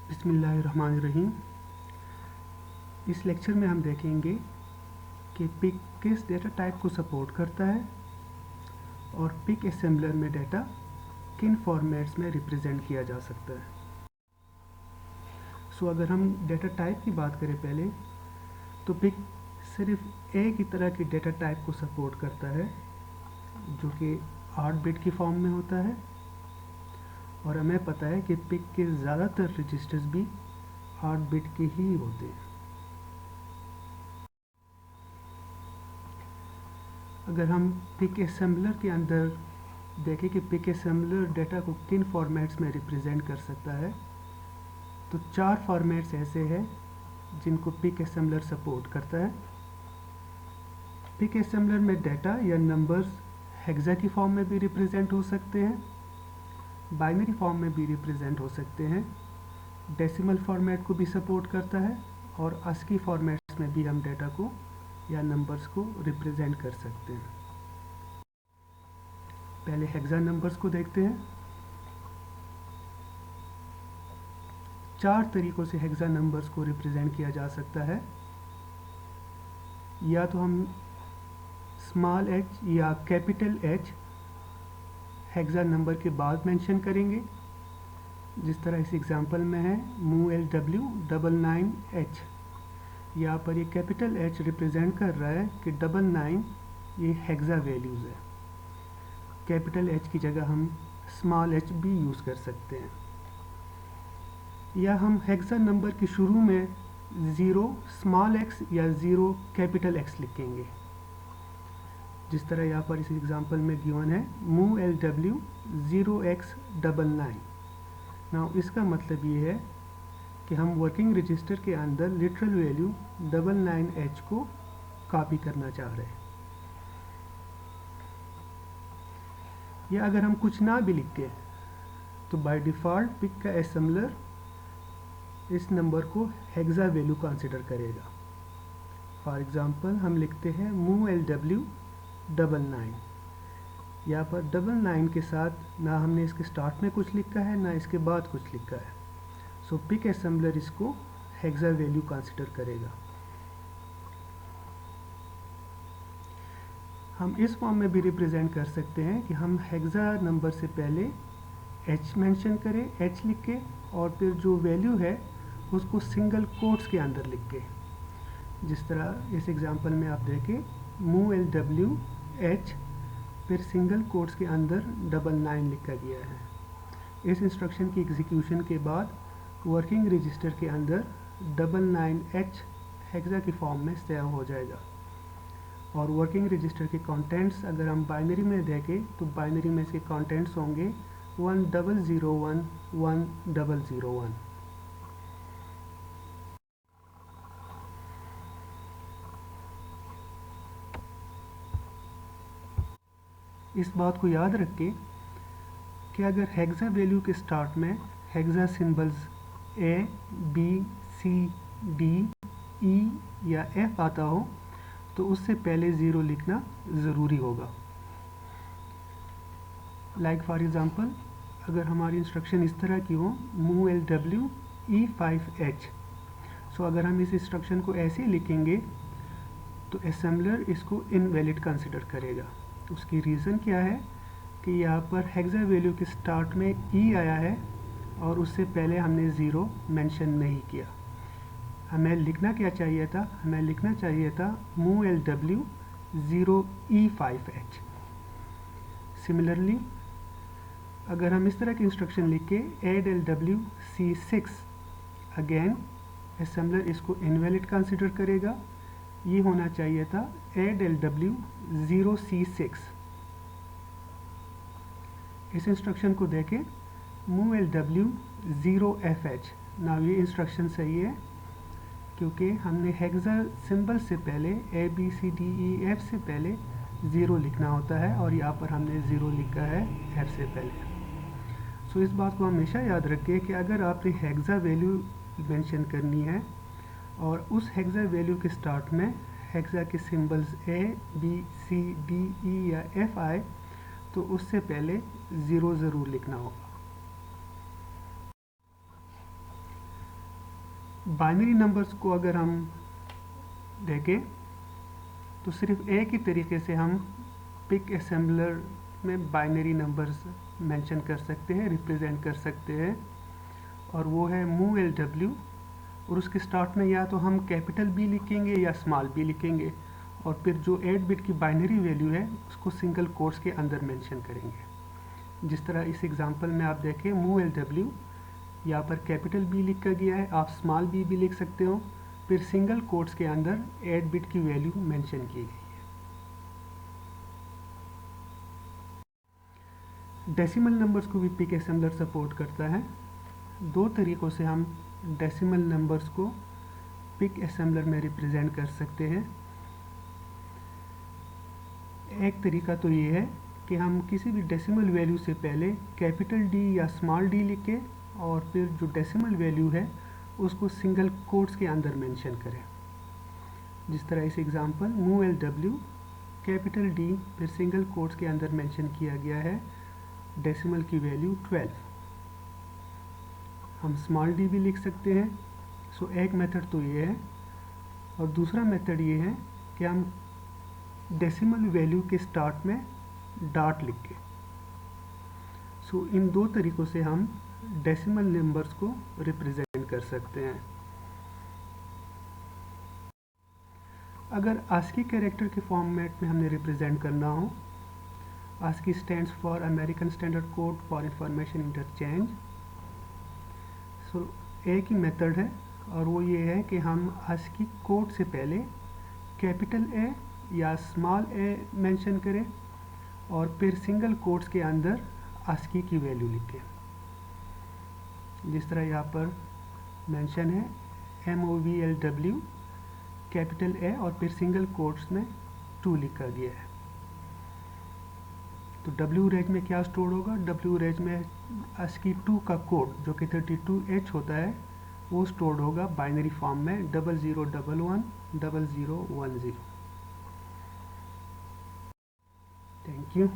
बिस्मिल्लाहिर्रहमानिर्रहीम। इस लेक्चर में हम देखेंगे कि पिक किस डेटा टाइप को सपोर्ट करता है और पिक असेंबलर में डेटा किन फॉर्मेट्स में रिप्रेजेंट किया जा सकता है। अगर हम डेटा टाइप की बात करें पहले, तो पिक सिर्फ एक ही तरह की डेटा टाइप को सपोर्ट करता है जो कि 8 बिट की फॉर्म में होता है, और हमें पता है कि पिक के ज़्यादातर रजिस्टर्स भी 8 बिट के ही होते हैं। अगर हम पिक असेंबलर के अंदर देखें कि पिक असेंबलर डेटा को किन फॉर्मेट्स में रिप्रेजेंट कर सकता है, तो 4 फॉर्मेट्स ऐसे हैं जिनको पिक असेंबलर सपोर्ट करता है। पिक असेंबलर में डेटा या नंबर्स हेक्सा की फॉर्म में भी रिप्रेजेंट हो सकते हैं, बाइनरी फॉर्म में भी रिप्रेजेंट हो सकते हैं, डेसिमल फॉर्मेट को भी सपोर्ट करता है, और ASCII फॉर्मेट्स में भी हम डेटा को या नंबर्स को रिप्रेजेंट कर सकते हैं। पहले हेक्सा नंबर्स को देखते हैं। 4 तरीक़ों से हेक्सा नंबर्स को रिप्रेजेंट किया जा सकता है। या तो हम स्मॉल h या कैपिटल H हेक्सा नंबर के बाद मेंशन करेंगे, जिस तरह इस एग्जांपल में है MULW99H। यहाँ पर ये कैपिटल H रिप्रेजेंट कर रहा है कि 99 ये हेक्सा वैल्यूज़ है। कैपिटल H की जगह हम स्मॉल h भी यूज़ कर सकते हैं। या हम हेक्सा नंबर के शुरू में 0 स्मॉल x या 0 कैपिटल X लिखेंगे, जिस तरह यहाँ पर इस एग्जांपल में गिवन है MULW0x99। नाउ इसका मतलब ये है कि हम वर्किंग रजिस्टर के अंदर लिटरल वैल्यू 99H को कॉपी करना चाह रहे हैं। या अगर हम कुछ ना भी लिखें तो बाय डिफ़ॉल्ट पिक का असेंबलर इस नंबर को हेक्सा वैल्यू कंसिडर करेगा। फॉर एग्जांपल हम लिखते हैं MULW99। यहाँ पर 99 के साथ ना हमने इसके स्टार्ट में कुछ लिखा है ना इसके बाद कुछ लिखा है, सो पिक असेंबलर इसको हेक्सा वैल्यू कंसिडर करेगा। हम इस फॉर्म में भी रिप्रेजेंट कर सकते हैं कि हम हेक्सा नंबर से पहले H मेंशन करें, H लिख के, और फिर जो वैल्यू है उसको सिंगल कोट्स के अंदर लिख के, जिस तरह इस एग्जांपल में आप देखें MULWH फिर सिंगल कोट्स के अंदर 99 लिखा गया है। इस इंस्ट्रक्शन की एग्जीक्यूशन के बाद वर्किंग रजिस्टर के अंदर 99H हेक्सा की फॉर्म में सेव हो जाएगा। और वर्किंग रजिस्टर के कंटेंट्स अगर हम बाइनरी में देखें तो बाइनरी में इसके कंटेंट्स होंगे 1001 1001। इस बात को याद रखें कि अगर हेक्सा वैल्यू के स्टार्ट में hexa symbols A, B, C, D, E या F आता हो तो उससे पहले 0 लिखना ज़रूरी होगा। लाइक फॉर एग्ज़ाम्पल, अगर हमारी इंस्ट्रक्शन इस तरह की हो MULWE5H, सो अगर हम इस इंस्ट्रक्शन को ऐसे ही लिखेंगे तो असेंबलर इसको इनवैलिड कंसिडर करेगा। उसकी रीज़न क्या है कि यहाँ पर हेक्सा वैल्यू के स्टार्ट में E आया है और उससे पहले हमने 0 मेंशन नहीं किया। हमें लिखना क्या चाहिए था? हमें लिखना चाहिए था MULW0E5H। सिमिलरली अगर हम इस तरह की इंस्ट्रक्शन लिख के ADLWC6, अगेन असेंबलर इसको इनवैलिड कंसिडर करेगा। ये होना चाहिए था ADLW0C6। इस इंस्ट्रक्शन को देखें MULW0FH। ना ये इंस्ट्रक्शन सही है क्योंकि हमने हेक्सा सिंबल से पहले ABCDEF से पहले 0 लिखना होता है, और यहाँ पर हमने 0 लिखा है F से पहले। सो इस बात को हमेशा याद रखें कि अगर आपने हेक्सा वैल्यू मेंशन करनी है और उस हेक्सा वैल्यू के स्टार्ट में हेक्सा के symbols A, B, C, D, E या F आए तो उससे पहले 0 ज़रूर लिखना होगा। बाइनरी नंबर्स को अगर हम देखें तो सिर्फ एक ही तरीके से हम पिक असेंबलर में बाइनरी नंबर्स मेंशन कर सकते हैं, रिप्रेजेंट कर सकते हैं, और वो है मूव LW। और उसके स्टार्ट में या तो हम कैपिटल बी लिखेंगे या स्मॉल बी लिखेंगे, और फिर जो 8 बिट की बाइनरी वैल्यू है उसको सिंगल कोट्स के अंदर मेंशन करेंगे। जिस तरह इस एग्जांपल में आप देखें, मूव LW, यहाँ पर कैपिटल बी लिखा गया है, आप स्मॉल बी भी लिख सकते हो, फिर सिंगल कोट्स के अंदर 8 बिट की वैल्यू मेंशन की गई है। डेसिमल नंबर्स को भी पिक असेंबलर सपोर्ट करता है। दो तरीक़ों से हम डेसिमल नंबर्स को पिक असेंबलर में रिप्रेजेंट कर सकते हैं। एक तरीका तो ये है कि हम किसी भी डेसिमल वैल्यू से पहले कैपिटल डी या स्मॉल डी लिखें, और फिर जो डेसिमल वैल्यू है उसको सिंगल कोट्स के अंदर मेंशन करें। जिस तरह इस example move LW, capital D फिर सिंगल कोट्स के अंदर मेंशन किया गया है डेसिमल की वैल्यू 12। हम स्मॉल डी भी लिख सकते हैं। सो एक मेथड तो ये है, और दूसरा मेथड ये है कि हम डेसिमल वैल्यू के स्टार्ट में डॉट लिख के। सो इन दो तरीक़ों से हम डेसिमल नंबर्स को रिप्रेजेंट कर सकते हैं। अगर ASCII कैरेक्टर के फॉर्मेट में हमने रिप्रेजेंट करना हो, ASCII stands for American Standard Code for Information Interchange. So एक ही मेथड है, और वो ये है कि हम ASCII कोड से पहले कैपिटल ए या स्मॉल ए मेंशन करें, और फिर सिंगल कोट्स के अंदर ASCII की वैल्यू लिखें। जिस तरह यहाँ पर मेंशन है MOVLW, कैपिटल ए और फिर सिंगल कोट्स में 2 लिखा गया है। तो W रेंज में क्या स्टोर होगा? W रेंज में ASCII 2 का कोड जो कि 32H होता है वो स्टोर्ड होगा बाइनरी फॉर्म में 00110010। Thank you.